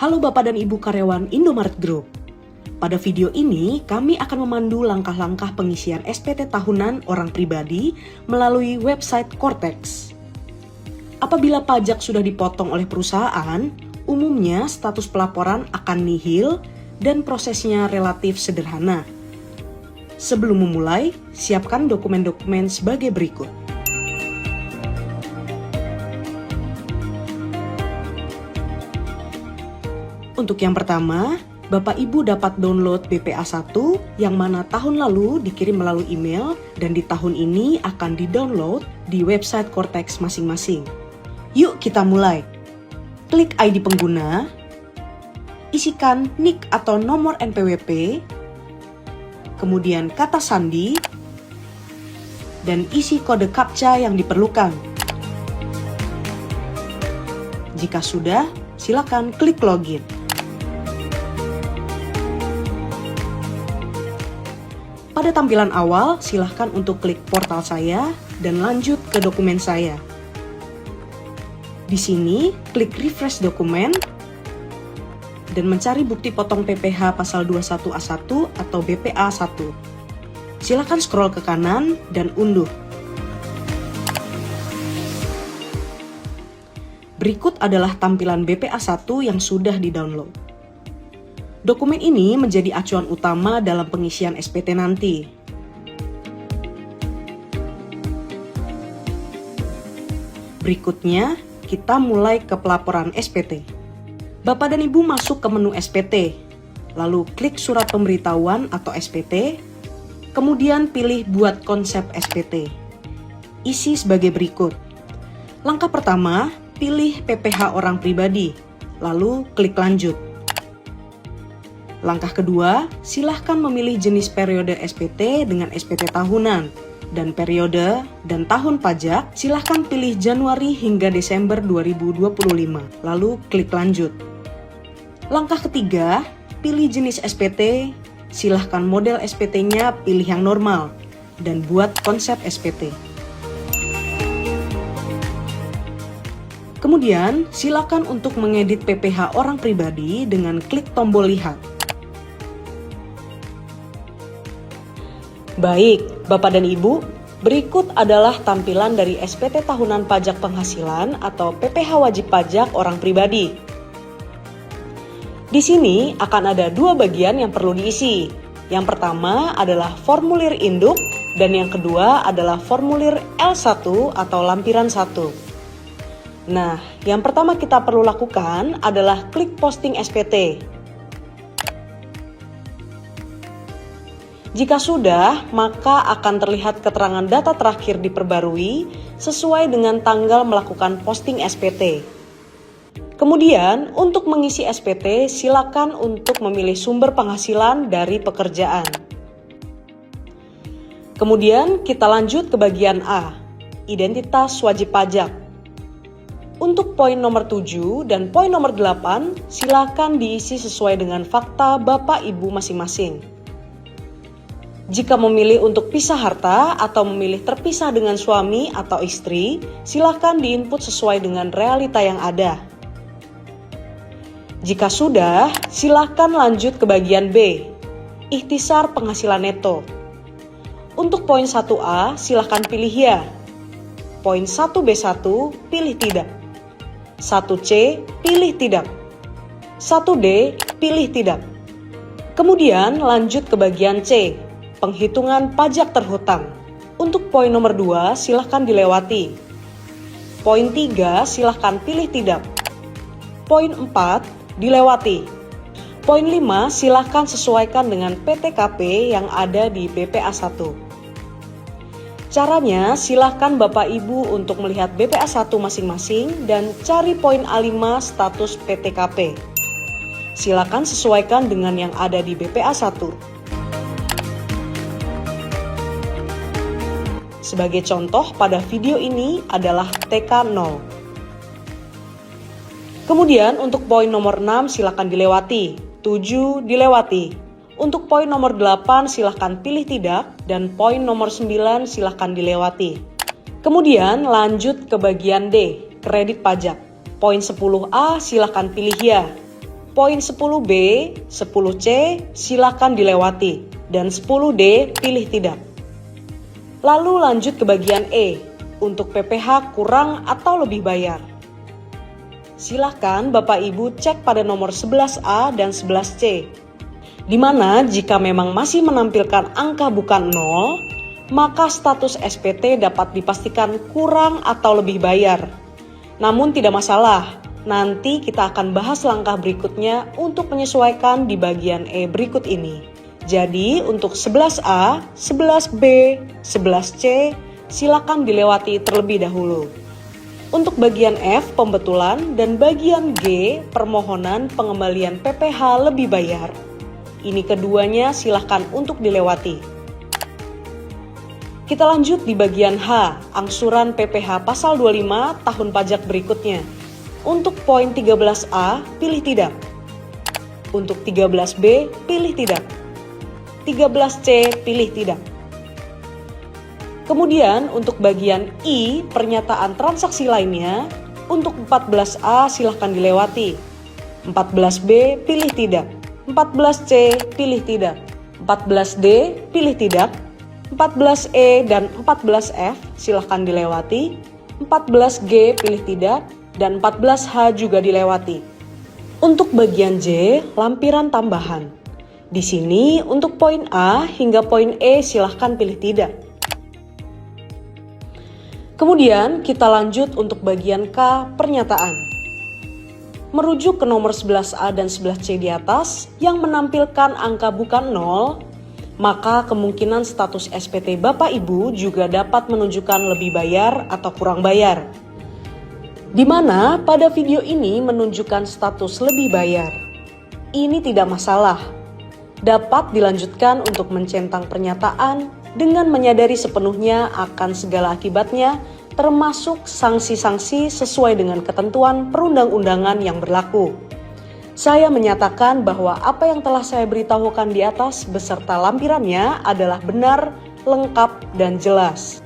Halo Bapak dan Ibu karyawan Indomaret Group. Pada video ini, kami akan memandu langkah-langkah pengisian SPT tahunan orang pribadi melalui website Cortex. Apabila pajak sudah dipotong oleh perusahaan, umumnya status pelaporan akan nihil dan prosesnya relatif sederhana. Sebelum memulai, siapkan dokumen-dokumen sebagai berikut. Untuk yang pertama, Bapak Ibu dapat download BPA 1 yang mana tahun lalu dikirim melalui email dan di tahun ini akan di-download di website Cortex masing-masing. Yuk kita mulai. Klik ID pengguna, isikan NIK atau nomor NPWP, kemudian kata sandi, dan isi kode CAPTCHA yang diperlukan. Jika sudah, silakan klik login. Pada tampilan awal, silahkan untuk klik portal saya dan lanjut ke dokumen saya. Di sini, klik refresh dokumen dan mencari bukti potong PPh pasal 21A1 atau BPA 1. Silahkan scroll ke kanan dan unduh. Berikut adalah tampilan BPA 1 yang sudah di-download. Dokumen ini menjadi acuan utama dalam pengisian SPT nanti. Berikutnya, kita mulai ke pelaporan SPT. Bapak dan Ibu masuk ke menu SPT, lalu klik surat pemberitahuan atau SPT, kemudian pilih buat konsep SPT. Isi sebagai berikut. Langkah pertama, pilih PPh orang pribadi, lalu klik lanjut. Langkah kedua, silahkan memilih jenis periode SPT dengan SPT tahunan, dan periode dan tahun pajak silahkan pilih Januari hingga Desember 2025, lalu klik lanjut. Langkah ketiga, pilih jenis SPT, silahkan model SPT-nya pilih yang normal, dan buat konsep SPT. Kemudian, silakan untuk mengedit PPh orang pribadi dengan klik tombol lihat. Baik, Bapak dan Ibu, berikut adalah tampilan dari SPT tahunan pajak penghasilan atau PPh wajib pajak orang pribadi. Di sini akan ada dua bagian yang perlu diisi. Yang pertama adalah formulir induk dan yang kedua adalah formulir L1 atau lampiran 1. Nah, yang pertama kita perlu lakukan adalah klik posting SPT. Jika sudah, maka akan terlihat keterangan data terakhir diperbarui sesuai dengan tanggal melakukan posting SPT. Kemudian, untuk mengisi SPT, silakan untuk memilih sumber penghasilan dari pekerjaan. Kemudian, kita lanjut ke bagian A, identitas wajib pajak. Untuk poin nomor 7 dan poin nomor 8, silakan diisi sesuai dengan fakta Bapak Ibu masing-masing. Jika memilih untuk pisah harta atau memilih terpisah dengan suami atau istri, silakan diinput sesuai dengan realita yang ada. Jika sudah, silakan lanjut ke bagian B, ikhtisar penghasilan neto. Untuk poin 1A, silakan pilih ya. Poin 1B1, pilih tidak. 1C, pilih tidak. 1D, pilih tidak. Kemudian lanjut ke bagian C, penghitungan pajak terhutang. Untuk poin nomor 2 silahkan dilewati. Poin 3 silahkan pilih tidak. Poin 4 dilewati. Poin 5 silahkan sesuaikan dengan PTKP yang ada di BPA 1. Caranya silahkan Bapak Ibu untuk melihat BPA 1 masing-masing dan cari poin A5 status PTKP. Silakan sesuaikan dengan yang ada di BPA 1. Sebagai contoh pada video ini adalah TK0. Kemudian untuk poin nomor 6 silakan dilewati, 7 dilewati. Untuk poin nomor 8 silakan pilih tidak dan poin nomor 9 silakan dilewati. Kemudian lanjut ke bagian D, kredit pajak. Poin 10A silakan pilih ya. poin 10B, 10C silakan dilewati dan 10D pilih tidak. Lalu lanjut ke bagian E, untuk PPh kurang atau lebih bayar. Silakan Bapak Ibu cek pada nomor 11A dan 11C, di mana jika memang masih menampilkan angka bukan 0, maka status SPT dapat dipastikan kurang atau lebih bayar. Namun tidak masalah, nanti kita akan bahas langkah berikutnya untuk menyesuaikan di bagian E berikut ini. Jadi untuk 11A, 11B, 11C silakan dilewati terlebih dahulu. Untuk bagian F pembetulan dan bagian G permohonan pengembalian PPh lebih bayar. Ini keduanya silakan untuk dilewati. Kita lanjut di bagian H, angsuran PPh pasal 25 tahun pajak berikutnya. Untuk poin 13A, pilih tidak. Untuk 13B, pilih tidak. 13C, pilih tidak. Kemudian untuk bagian I, pernyataan transaksi lainnya, untuk 14A silahkan dilewati. 14B, pilih tidak. 14C, pilih tidak. 14D, pilih tidak. 14E dan 14F silahkan dilewati. 14G, pilih tidak. Dan 14H juga dilewati. Untuk bagian J, lampiran tambahan. Di sini untuk poin A hingga poin E silahkan pilih tidak. Kemudian kita lanjut untuk bagian K, pernyataan. Merujuk ke nomor 11A dan 11C di atas yang menampilkan angka bukan 0, maka kemungkinan status SPT Bapak Ibu juga dapat menunjukkan lebih bayar atau kurang bayar. Di mana pada video ini menunjukkan status lebih bayar. Ini tidak masalah. Dapat dilanjutkan untuk mencentang pernyataan dengan menyadari sepenuhnya akan segala akibatnya, termasuk sanksi-sanksi sesuai dengan ketentuan perundang-undangan yang berlaku. Saya menyatakan bahwa apa yang telah saya beritahukan di atas beserta lampirannya adalah benar, lengkap, dan jelas.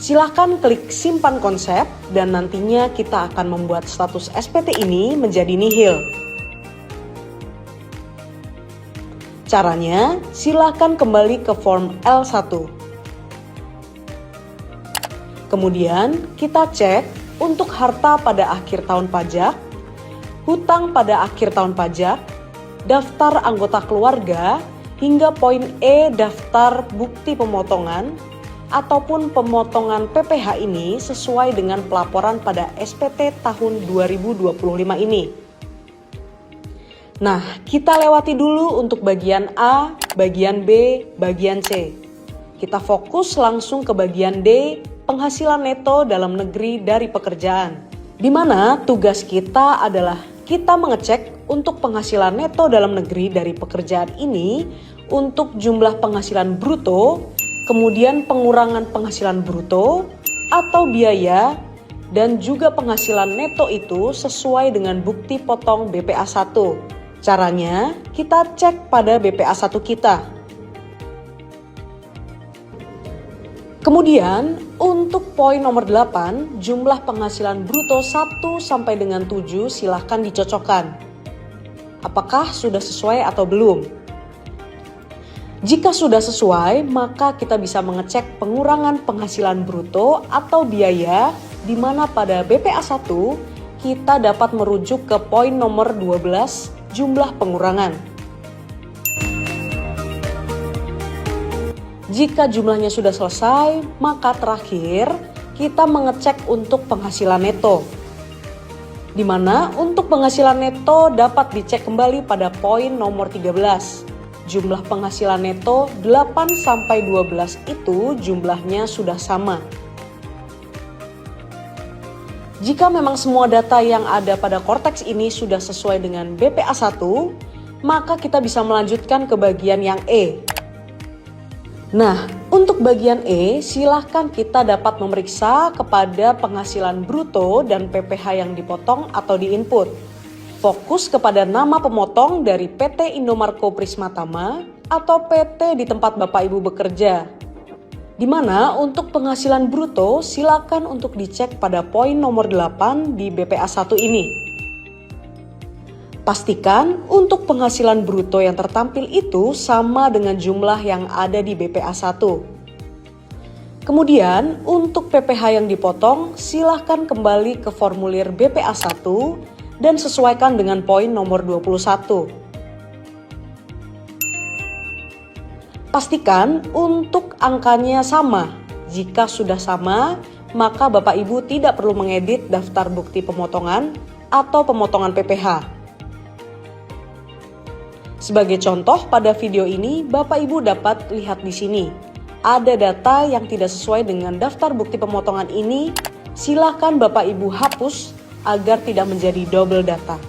Silahkan klik simpan konsep dan nantinya kita akan membuat status SPT ini menjadi nihil. Caranya, silahkan kembali ke form L1. Kemudian kita cek untuk harta pada akhir tahun pajak, hutang pada akhir tahun pajak, daftar anggota keluarga, hingga poin E daftar bukti pemotongan, ataupun pemotongan PPh ini sesuai dengan pelaporan pada SPT tahun 2025 ini. Nah, kita lewati dulu untuk bagian A, bagian B, bagian C. Kita fokus langsung ke bagian D, penghasilan neto dalam negeri dari pekerjaan. Di mana tugas kita adalah kita mengecek untuk penghasilan neto dalam negeri dari pekerjaan ini untuk jumlah penghasilan bruto, kemudian pengurangan penghasilan bruto atau biaya, dan juga penghasilan neto itu sesuai dengan bukti potong BPA 1. Caranya, kita cek pada BPA 1 kita. Kemudian, untuk poin nomor 8, jumlah penghasilan bruto 1 sampai dengan 7 silahkan dicocokkan. Apakah sudah sesuai atau belum? Jika sudah sesuai, maka kita bisa mengecek pengurangan penghasilan bruto atau biaya, di mana pada BPA 1 kita dapat merujuk ke poin nomor 12, jumlah pengurangan. Jika jumlahnya sudah selesai, maka terakhir kita mengecek untuk penghasilan neto. Di mana untuk penghasilan neto dapat dicek kembali pada poin nomor 13. Jumlah penghasilan neto 8 sampai 12 itu jumlahnya sudah sama. Jika memang semua data yang ada pada Korteks ini sudah sesuai dengan BPA 1, maka kita bisa melanjutkan ke bagian yang E. Nah, untuk bagian E, silahkan kita dapat memeriksa kepada penghasilan bruto dan PPh yang dipotong atau diinput. Fokus kepada nama pemotong dari PT Indomarko Prismatama atau PT di tempat Bapak Ibu bekerja. Di mana untuk penghasilan bruto silakan untuk dicek pada poin nomor 8 di BPA 1 ini. Pastikan untuk penghasilan bruto yang tertampil itu sama dengan jumlah yang ada di BPA 1. Kemudian, untuk PPh yang dipotong, silahkan kembali ke formulir BPA 1 dan sesuaikan dengan poin nomor 21. Pastikan untuk angkanya sama. Jika sudah sama, maka Bapak Ibu tidak perlu mengedit daftar bukti pemotongan atau pemotongan PPh. Sebagai contoh, pada video ini Bapak Ibu dapat lihat di sini. Ada data yang tidak sesuai dengan daftar bukti pemotongan ini, silakan Bapak Ibu hapus agar tidak menjadi double data.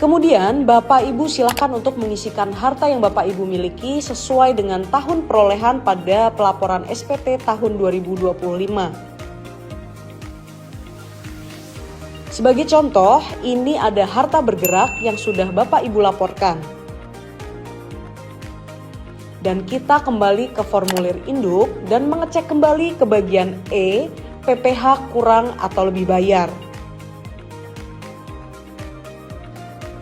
Kemudian Bapak Ibu silakan untuk mengisikan harta yang Bapak Ibu miliki sesuai dengan tahun perolehan pada pelaporan SPT tahun 2025. Sebagai contoh, ini ada harta bergerak yang sudah Bapak Ibu laporkan. Dan kita kembali ke formulir induk dan mengecek kembali ke bagian E, PPh kurang atau lebih bayar.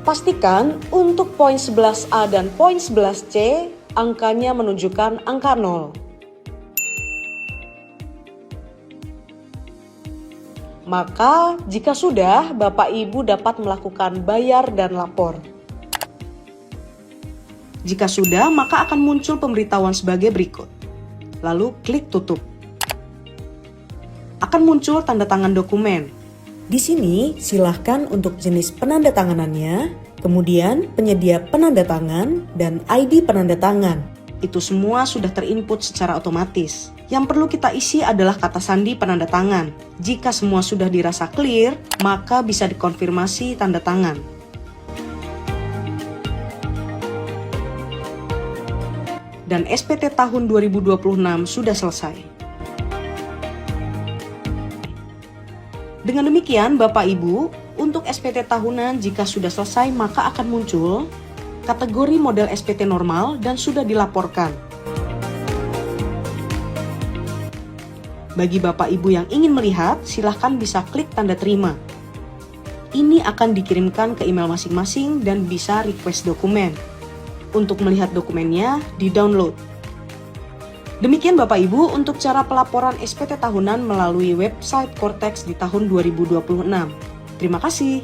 Pastikan untuk poin 11A dan poin 11C, angkanya menunjukkan angka 0. Maka, jika sudah, Bapak Ibu dapat melakukan bayar dan lapor. Jika sudah, maka akan muncul pemberitahuan sebagai berikut. Lalu klik tutup. Akan muncul tanda tangan dokumen. Di sini, silahkan untuk jenis penandatanganannya, kemudian penyedia penanda tangan, dan ID penanda tangan. Itu semua sudah terinput secara otomatis. Yang perlu kita isi adalah kata sandi penanda tangan. Jika semua sudah dirasa clear, maka bisa dikonfirmasi tanda tangan. Dan SPT tahun 2026 sudah selesai. Dengan demikian Bapak Ibu, untuk SPT tahunan jika sudah selesai maka akan muncul kategori model SPT normal dan sudah dilaporkan. Bagi Bapak Ibu yang ingin melihat, silahkan bisa klik tanda terima. Ini akan dikirimkan ke email masing-masing dan bisa request dokumen. Untuk melihat dokumennya, di-download. Demikian Bapak Ibu untuk cara pelaporan SPT tahunan melalui website Cortex di tahun 2026. Terima kasih.